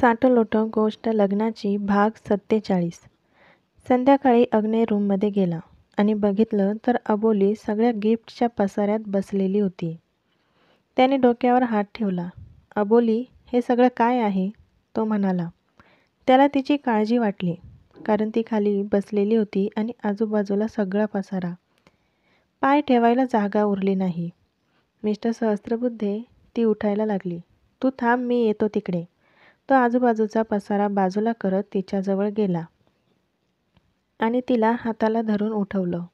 साटलोटं गोष्ट लग्नाची भाग 47. संध्याकाळी अग्नेय रूममध्ये गेला आणि बघितलं तर अबोली सगळ्या गिफ्टच्या पसाऱ्यात बसलेली होती. त्याने डोक्यावर हात ठेवला. अबोली, हे सगळं काय आहे? तो म्हणाला. त्याला तिची काळजी वाटली, कारण ती खाली बसलेली होती आणि आजूबाजूला सगळा पसारा. पाय ठेवायला जागा उरली नाही. मिस्टर सहस्त्रबुद्धे, ती उठायला लागली. तू थांब, मी येतो तिकडे. तो आजूबाजूचा पसारा बाजूला करत तिच्याजवळ गेला आणि तिला हाताला धरून उठवलं.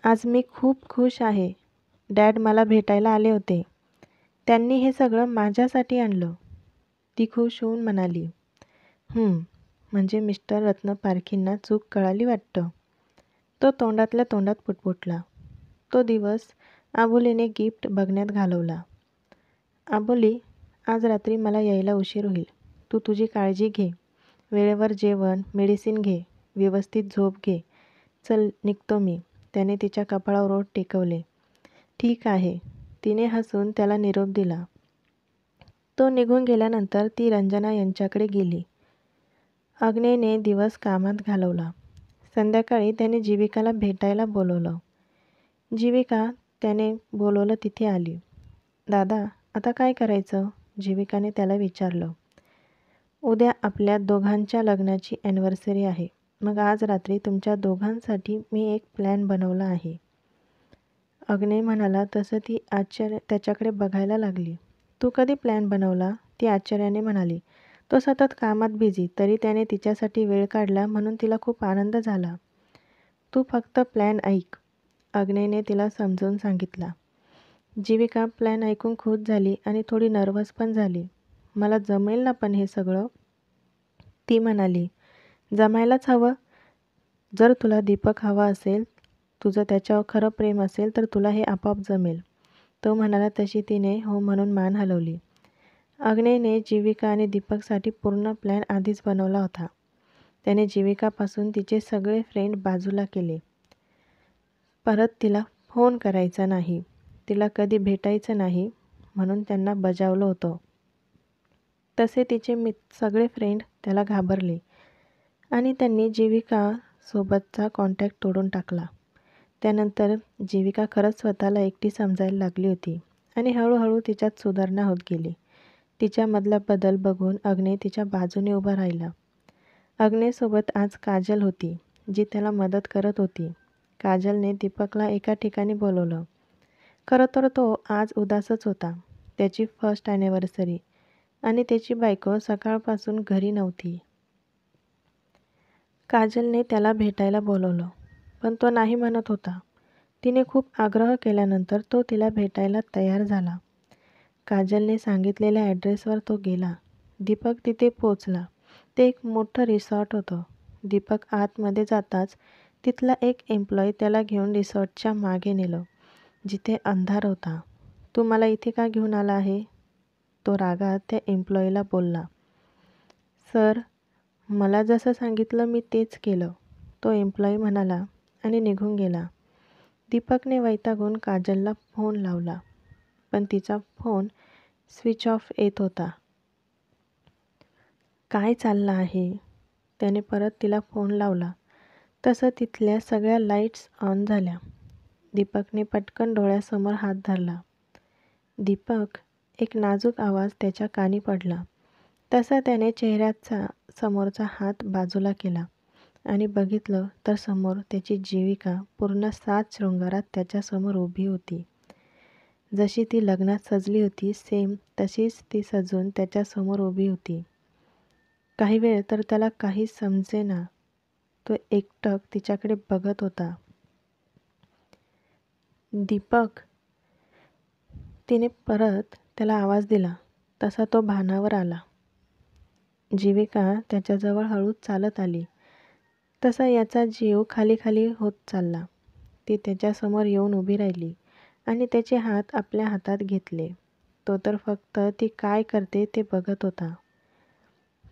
आज मी खूप खुश आहे. डॅड मला भेटायला आले होते. त्यांनी हे सगळं माझ्यासाठी आणलं. ती खुश होऊन म्हणाली. म्हणजे मिस्टर रत्न पारखींना चूक कळाली वाटतं. तो तोंडातल्या तोंडात पुटपुटला. तो दिवस आबोलीने गिफ्ट बघण्यात घालवला. आबोली, आज रात्री मला यायला उशीर होईल. तू तुझी काळजी घे. वेळेवर जेवण, मेडिसिन घे. व्यवस्थित झोप घे. चल, निघतो मी. त्याने तिच्या कपाळावर ओठ टेकवले. ठीक आहे. तिने हसून त्याला निरोप दिला. तो निघून गेल्यानंतर ती रंजना यांच्याकडे गेली. अग्नेयने दिवस कामात घालवला. संध्याकाळी त्याने जीविकाला भेटायला बोलवलं. जीविका त्याने बोलवलं तिथे आली. दादा, आता काय करायचं? जीविकाने त्याला विचारलं. उद्या आपल्या दोघांच्या लग्नाची ॲनिव्हर्सरी आहे. मग आज रात्री तुमच्या दोघांसाठी मी एक प्लॅन बनवला आहे. अग्नेय म्हणाला तसं ती त्याच्याकडे बघायला लागली. तू कधी प्लॅन बनवला? ती आश्चर्याने म्हणाली. तो सतत कामात बिझी, तरी त्याने तिच्यासाठी वेळ काढला म्हणून तिला खूप आनंद झाला. तू फक्त प्लॅन ऐक, अग्नेयने तिला समजावून सांगितला. जीविका प्लॅन ऐकून खुश झाली आणि थोडी नर्वस पण झाली. मला जमेल ना पण हे सगळं? ती म्हणाली. जमायलाच हवं. जर तुला दीपक हवा असेल, तुझं त्याच्यावर खरं प्रेम असेल तर तुला हे आपोआप जमेल. तो म्हणाला तशी तिने हो म्हणून मान हलवली. अग्नेयने जीविका आणि दीपकसाठी पूर्ण प्लॅन आधीच बनवला होता. त्याने जीविकापासून तिचे सगळे फ्रेंड बाजूला केले. परत तिला फोन करायचा नाही, तिला कधी भेटायचं नाही म्हणून त्यांना बजावलं होतं. तसे तिचे सगळे फ्रेंड त्याला घाबरले आणि त्यांनी जीविका सोबतचा कॉन्टॅक्ट तोडून टाकला. त्यानंतर जीविका खरंच स्वतःला एकटी समजायला लागली होती आणि हळूहळू तिच्यात सुधारणा होत गेली. तिच्यामधला बदल बघून अग्नेय तिच्या बाजूने उभा राहिला. अग्नेयसोबत आज काजल होती, जी त्याला मदत करत होती. काजलने दीपकला एका ठिकाणी बोलवलं. खरं तर तो आज उदासच होता. त्याची फर्स्ट ॲनिव्हर्सरी आणि त्याची बायको सकाळपासून घरी नव्हती. काजलने त्याला भेटायला बोलवलं, पण तो नाही म्हणत होता. तिने खूप आग्रह केल्यानंतर तो तिला भेटायला तयार झाला. काजलने सांगितलेल्या ॲड्रेसवर तो गेला. दीपक तिथे पोचला. ते एक मोठं रिसॉर्ट होतं. दीपक आतमध्ये जाताच तिथला एक एम्प्लॉई त्याला घेऊन रिसॉर्टच्या मागे नेलं, जिथे अंधार होता. तू मला इथे का घेऊन आला आहे? तो रागात त्या एम्प्लॉईला बोलला. सर, मला जसं सांगितलं मी तेच केलं, तो एम्प्लॉई म्हणाला आणि निघून गेला. दीपकने वैतागून काजलला फोन लावला, पण तिचा फोन स्विच ऑफ येत होता. काय चाललं आहे? त्याने परत तिला फोन लावला. तसं तिथल्या सगळ्या लाईट्स ऑन झाल्या. दीपकने पटकन डोळ्यासमोर हात धरला. दीपक, एक नाजूक आवाज त्याच्या कानी पडला. तसा त्याने चेहऱ्याचा समोरचा हात बाजूला केला आणि बघितलं तर समोर त्याची जीविका पूर्ण 7 शृंगारात त्याच्यासमोर उभी होती. जशी ती लग्नात सजली होती सेम तशीच ती सजून त्याच्यासमोर उभी होती. काही वेळ तर त्याला काहीच समजेना. तो एकटक तिच्याकडे बघत होता. दीपक, तिने परत त्याला आवाज दिला. तसा तो भानावर आला. जीविका त्याच्याजवळ हळूच चालत आली. तसा याचा जीव खाली खाली होत चालला. ती त्याच्यासमोर येऊन उभी राहिली आणि त्याचे हात आपल्या हातात घेतले. तो तर फक्त ती काय करते ते बघत होता.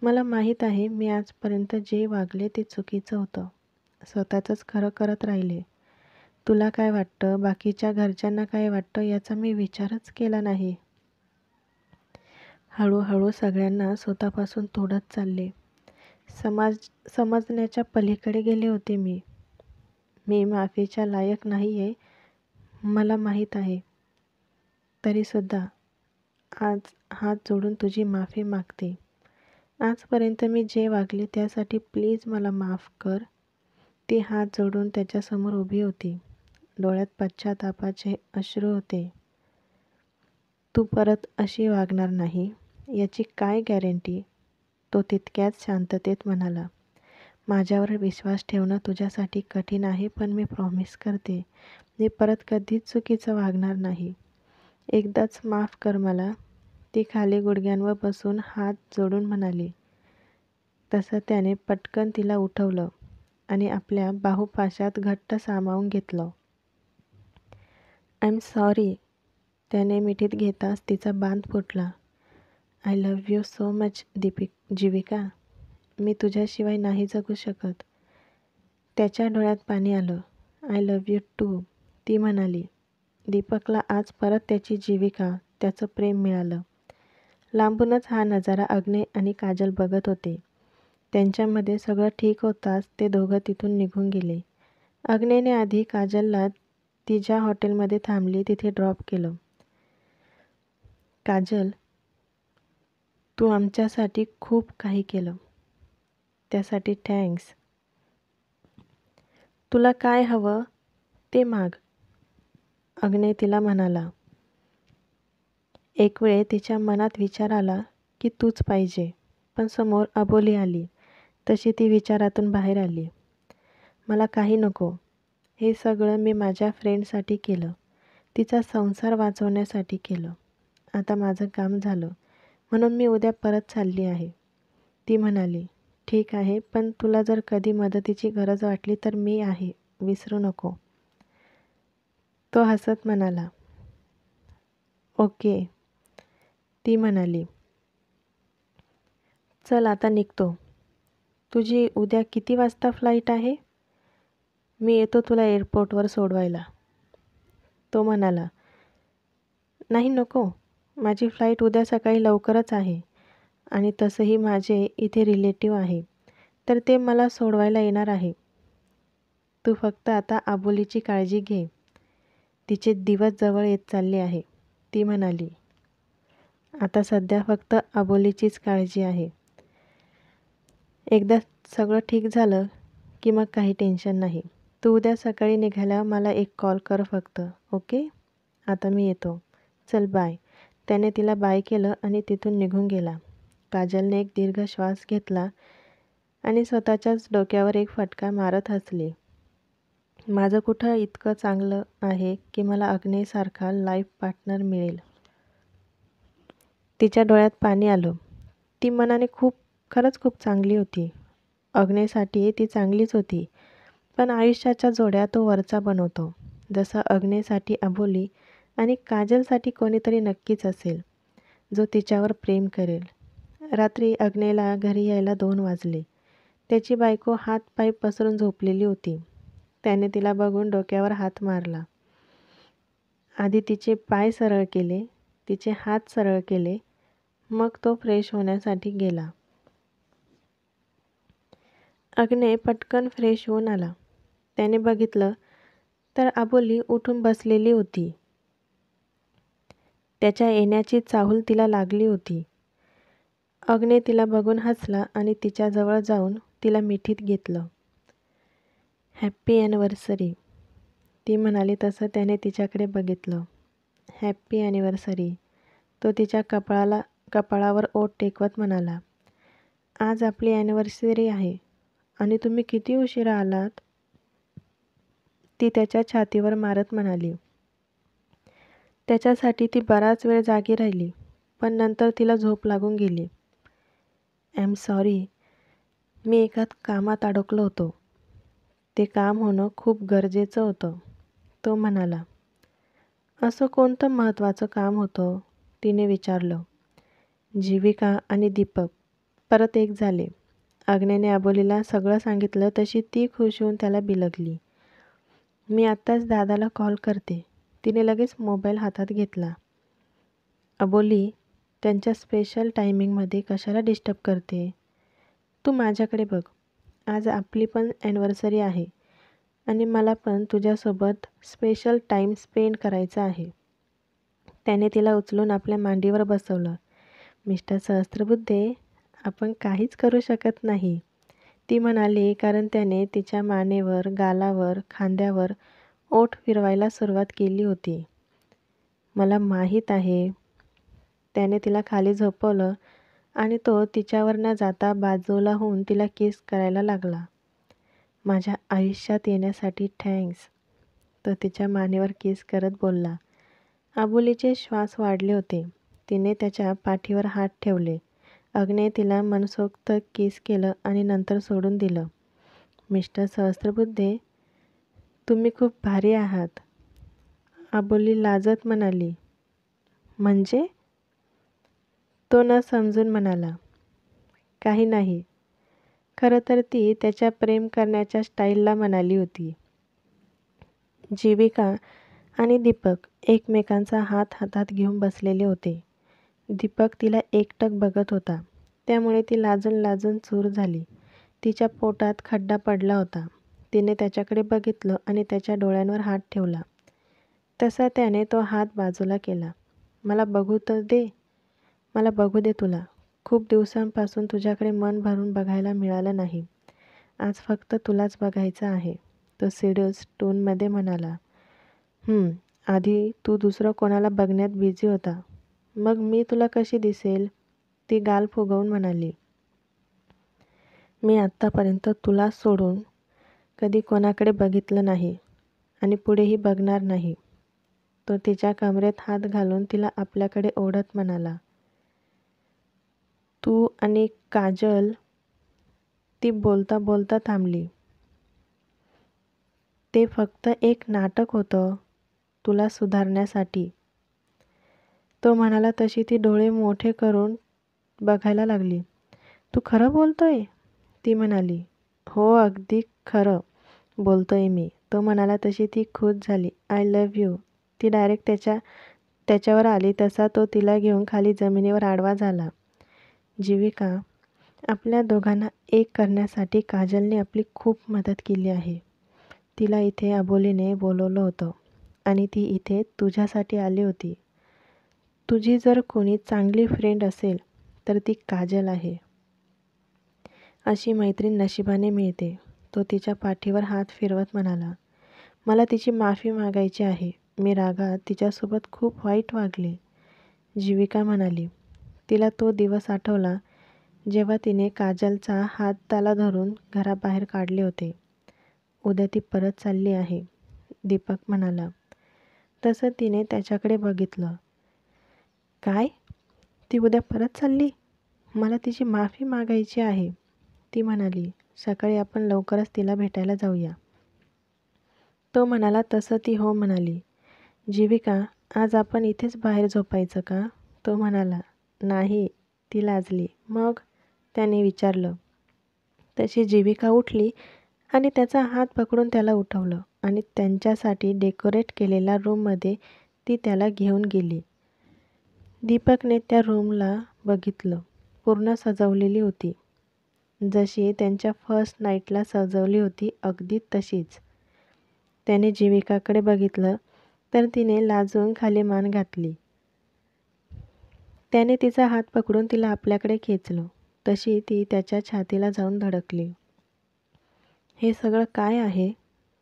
मला माहीत आहे मी आजपर्यंत जे वागले ते चुकीचं होतं. स्वतःचंच खरं करत राहिले. तुला काय वाटतं, बाकीच्या घरच्यांना काय वाटतं याचा मी विचारच केला नाही. हळूहळू सगळ्यांना स्वतःपासून तोडत चालले. समजण्याच्या पलीकडे गेले होते मी. मी माफीच्या लायक नाही आहे, मला माहीत आहे. तरीसुद्धा आज हात जोडून तुझी माफी मागते. आजपर्यंत मी जे वागले त्यासाठी प्लीज मला माफ कर. ती हात जोडून त्याच्यासमोर उभी होती. डोळ्यात पश्चातापाचे अश्रू होते. तू परत अशी वागणार नाही याची काय गॅरंटी? तो तितक्याच शांततेत म्हणाला. माझ्यावर विश्वास ठेवणं तुझ्यासाठी कठीण आहे, पण मी प्रॉमिस करते मी परत कधीच चुकीचं वागणार नाही. एकदाच माफ कर मला. ती खाली गुडघ्यांवर बसून हात जोडून म्हणाली. तसं त्याने पटकन तिला उठवलं आणि आपल्या बाहुपाशात घट्ट सामावून घेतलं. I am sorry. त्याने मिठीत घेताच तिचा बांध फुटला. I love you so much Jeevika. मी तुझ्याशिवाय नाही जगू शकत. त्याच्या डोळ्यात पाणी आलं. आय लव्ह यू टू, ती म्हणाली. दीपकला आज परत त्याची जीविका, त्याचं प्रेम मिळालं. लांबूनच हा नजारा अग्ने आणि काजल बघत होते. त्यांच्यामध्ये सगळं ठीक होताच ते दोघं तिथून निघून गेले. अग्नेने आधी काजलला ती ज्या हॉटेलमध्ये थांबली तिथे ड्रॉप केलं. काजल, तू आमच्यासाठी खूप काही केलं. त्यासाठी थँक्स. तुला काय हवं ते माग, अग्ने तिला म्हणाला. एक वेळ तिच्या मनात विचार आला की तूच पाहिजे, पण समोर अबोली आली तशी ती विचारातून बाहेर आली. मला काही नको. हे सगळं मी माझ्या फ्रेंडसाठी केलं, तिचा संसार वाचवण्यासाठी केलं. आता माझं काम झालं म्हणून मी उद्या परत चालली आहे. ती म्हणाली. ठीक आहे, पण तुला जर कधी मदतीची गरज वाटली तर मी आहे, विसरू नको. तो हसत म्हणाला. ओके, ती म्हणाली. चल आता निघतो. तुझी उद्या किती वाजता फ्लाईट आहे? मी येतो तुला एअरपोर्टवर सोडवायला. तो म्हणाला. नाही नको, माझी फ्लाईट उद्या सकाळी लवकरच आहे आणि तसंही माझे इथे रिलेटिव्ह आहे, तर ते मला सोडवायला येणार आहे. तू फक्त आता अबोलीची काळजी घे. तिचे दिवस जवळ येत चालले आहे, ती म्हणाली. आता सध्या फक्त अबोलीचीच काळजी आहे. एकदा सगळं ठीक झालं की मग काही टेन्शन नाही. तू उद्या सकाळी निघाल्यावर मला एक कॉल कर फक्त, ओके? आता मी येतो. चल बाय. त्याने तिला बाय केलं आणि तिथून निघून गेला. काजलने एक दीर्घ श्वास घेतला आणि स्वतःच्याच डोक्यावर एक फटका मारत हसली. माझं कुठं इतकं चांगलं आहे की मला अग्नेसारखा लाईफ पार्टनर मिळेल. तिच्या डोळ्यात पाणी आलं. ती मनाने खरंच खूप चांगली होती. अग्नेसाठी ती चांगलीच होती, पण आयुष्याच्या जोड्या तो वरचा बनवतो. जसं अग्नेसाठी अबोली आणि काजलसाठी कोणीतरी नक्कीच असेल, जो तिच्यावर प्रेम करेल. रात्री अग्नेला घरी यायला 2 वाजले. त्याची बायको हात-पाय पसरून झोपलेली होती. त्याने तिला बघून डोक्यावर हात मारला. आधी तिचे पाय सरळ केले, तिचे हात सरळ केले, मग तो फ्रेश होण्यासाठी गेला. अग्ने पटकन फ्रेश होऊन आला. त्याने बघितलं तर अबोली उठून बसलेली होती. त्याच्या येण्याची चाहूल तिला लागली होती. अग्ने तिला बघून हसला आणि तिच्याजवळ जाऊन तिला मिठीत घेतलं. हॅप्पी ॲनिव्हर्सरी, ती म्हणाली तसं त्याने तिच्याकडे बघितलं. हॅप्पी ॲनिव्हर्सरी, तो तिच्या कपाळावर ओठ टेकवत म्हणाला. आज आपली ॲनिव्हर्सरी आहे आणि तुम्ही किती उशिरा आलात? ती त्याच्या छातीवर मारत म्हणाली. त्याच्यासाठी ती बराच वेळ जागी राहिली, पण नंतर तिला झोप लागून गेली. आय एम सॉरी, मी एका कामात अडकलो होतो. ते काम होणं खूप गरजेचं होतं, तो म्हणाला. असं कोणतं महत्त्वाचं काम होतं? तिने विचारलं. जीविका आणि दीपक परत एक झाले. अग्नेने अबोलीला सगळं सांगितलं तशी ती खुश होऊन त्याला बिलगली. मी आत्ताच दादाला कॉल करते. तिने लगेच मोबाईल हातात घेतला. अबोली, त्यांच्या स्पेशल टायमिंगमध्ये कशाला डिस्टर्ब करते? तू माझ्याकडे बघ. आज आपली पण ॲनिव्हर्सरी आहे आणि मला पण तुझ्यासोबत स्पेशल टाईम स्पेंड करायचा आहे." त्याने तिला उचलून आपल्या मांडीवर बसवलं. "मिस्टर सहस्त्रबुद्धे, आपण काहीच करू शकत नाही," ती म्हणाली, कारण त्याने तिच्या मानेवर, गालावर, खांद्यावर ओठ फिरवायला सुरुवात केली होती. "मला माहीत आहे." त्याने तिला खाली झोपवलं आणि तो तिच्यावर न जाता बाजूला होऊन तिला किस करायला लागला. "माझ्या आयुष्यात येण्यासाठी थँक्स," तो तिच्या मानेवर किस करत बोलला. अबोलीचे श्वास वाढले होते. तिने त्याच्या पाठीवर हात ठेवले. अग्ने तिला मनसोक्त किस केलं आणि नंतर सोडून दिलं. "मिस्टर सहस्त्रबुद्धे, तुम्ही खूप भारी आहात," अबोली लाजत म्हणाली. "म्हणजे?" तो न समजून म्हणाला. "काही नाही." खरं तर ती त्याच्या प्रेम करण्याच्या स्टाईलला म्हणाली होती. जीविका आणि दीपक एकमेकांचा हात हातात घेऊन बसलेले होते. दीपक तिला एकटक बघत होता, त्यामुळे ती लाजून लाजून चूर झाली. तिच्या पोटात खड्डा पडला होता. तिने त्याच्याकडे बघितलं आणि त्याच्या डोळ्यांवर हात ठेवला. तसा त्याने तो हात बाजूला केला. "मला बघू तर दे. मला बघू दे तुला. खूप दिवसांपासून तुझ्याकडे मन भरून बघायला मिळालं नाही. आज फक्त तुलाच बघायचं आहे," तो सिरियस टोनमध्ये म्हणाला. आधी तू दुसरं कोणाला बघण्यात बिझी होता. मग मी तुला कशी दिसेल?" ती गाल फुगवून म्हणाली. "मी आत्तापर्यंत तुला सोडून कधी कोणाकडे बघितलं नाही आणि पुढेही बघणार नाही." तो तिच्या कमरेत हात घालून तिला आपल्याकडे ओढत म्हणाला. "तू आणि काजल." ती बोलता बोलता थांबली. "ते फक्त एक नाटक होतं तुला सुधारण्यासाठी," तो म्हणाला. तशी ती डोळे मोठे करून बघायला लागली. "तू खरं बोलतोय?" ती म्हणाली. "हो, अगदी खरं बोलतोय मी," तो म्हणाला. तशी ती खुश झाली. "I love you." ती डायरेक्ट त्याच्यावर आली तसा तो तिला घेऊन खाली जमिनीवर आडवा झाला. "जीविका, आपल्या दोघांना एक करण्यासाठी काजलने आपली खूप मदत केली आहे. तिला इथे अबोलीने बोलवलं होतं आणि ती इथे तुझ्यासाठी आली होती. तुझी जर कोणी चांगली फ्रेंड असेल तर ती काजल आहे. अशी मैत्रीण नशिबाने मिळते." तो तिच्या पाठीवर हात फिरवत म्हणाला. "मला तिची माफी मागायची आहे. मी रागात तिच्यासोबत खूप वाईट वागले," जीविका म्हणाली. तिला तो दिवस आठवला जेव्हा तिने काजलचा हाताला धरून घराबाहेर काढले होते. "उद्या ती परत चालली आहे," दीपक म्हणाला. तसं तिने त्याच्याकडे बघितलं. "काय? ती उद्या परत चालली? मला तिची माफी मागायची आहे," ती म्हणाली. "सकाळी आपण लवकरच तिला भेटायला जाऊया." तो म्हणाला. तसं ती हो म्हणाली. "जीविका, आज आपण इथेच बाहेर झोपायचं का?" तो म्हणाला. "नाही," ती लाजली. "मग?" त्याने विचारलं. तशी जीविका उठली आणि त्याचा हात पकडून त्याला उठवलं आणि त्यांच्यासाठी डेकोरेट केलेल्या रूममध्ये ती त्याला घेऊन गेली. दीपकने त्या रूमला बघितलं. पूर्ण सजवलेली होती. जशी त्यांच्या फर्स्ट नाईटला सजवली होती अगदी तशीच. त्याने जीविकाकडे बघितलं तर तिने लाजून खाली मान घातली. त्याने तिचा हात पकडून तिला आपल्याकडे खेचलं. तशी ती त्याच्या छातीला जाऊन धडकली. "हे सगळं काय आहे?"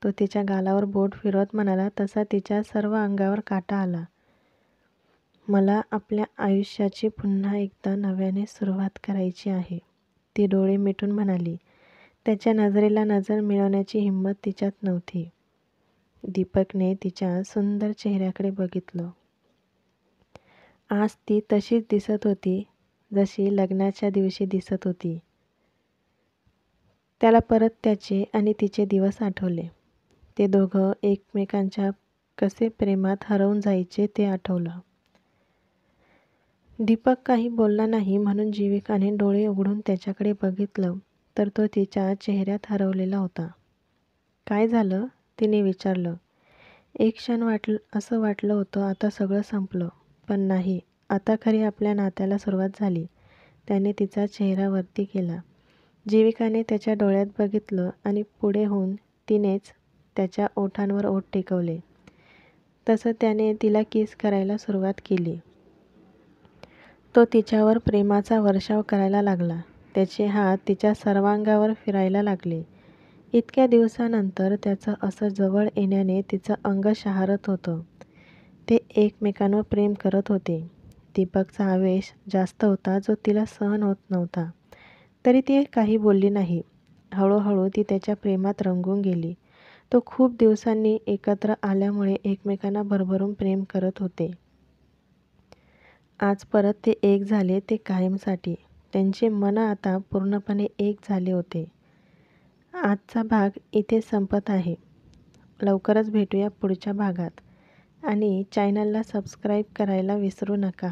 तो तिच्या गालावर बोट फिरवत म्हणाला. तसा तिच्या सर्व अंगावर काटा आला. "मला आपल्या आयुष्याची पुन्हा एकदा नव्याने सुरुवात करायची आहे," ती डोळे मिटून म्हणाली. त्याच्या नजरेला नजर मिळवण्याची हिंमत तिच्यात नव्हती. दीपकने तिच्या सुंदर चेहऱ्याकडे बघितलं. आज ती तशीच दिसत होती जशी लग्नाच्या दिवशी दिसत होती. त्याला परत त्याचे आणि तिचे दिवस आठवले. ते दोघं एकमेकांच्या कसे प्रेमात हरवून जायचे ते आठवलं. दीपक काही बोलला नाही म्हणून जीविकाने डोळे उघडून त्याच्याकडे बघितलं तर तो तिच्या चेहऱ्यात हरवलेला होता. "काय झालं?" तिने विचारलं. एक क्षण असं वाटलं होतं आता सगळं संपलं, पण नाही. आता खरी आपल्या नात्याला सुरुवात झाली. त्याने तिचा चेहरा वरती केला. जीविकाने त्याच्या डोळ्यात बघितलं आणि पुढे होऊन तिनेच त्याच्या ओठांवर ओठ टेकवले. तसं त्याने तिला किस करायला सुरुवात केली. तो तिच्यावर प्रेमाचा वर्षाव करायला लागला. त्याचे हात तिच्या सर्वांगावर फिरायला लागले. इतक्या दिवसानंतर त्याचं असं जवळ येण्याने तिचं अंग शहारत होतं. ते एकमेकांवर प्रेम करत होते. दीपकचा आवेश जास्त होता जो तिला सहन होत नव्हता. तरी ती काही बोलली नाही. हळूहळू ती त्याच्या प्रेमात रंगून गेली. तो खूप दिवसांनी एकत्र आल्यामुळे एकमेकांना भरभरून प्रेम करत होते. आज परत ते एक झाले, ते कायमसाठी. त्यांची मनं आता पूर्णपणे एक झाले होते. आजचा भाग इथे संपत आहे. लवकरच भेटूया पुढच्या भागात आणि चॅनलला सबस्क्राईब करायला विसरू नका.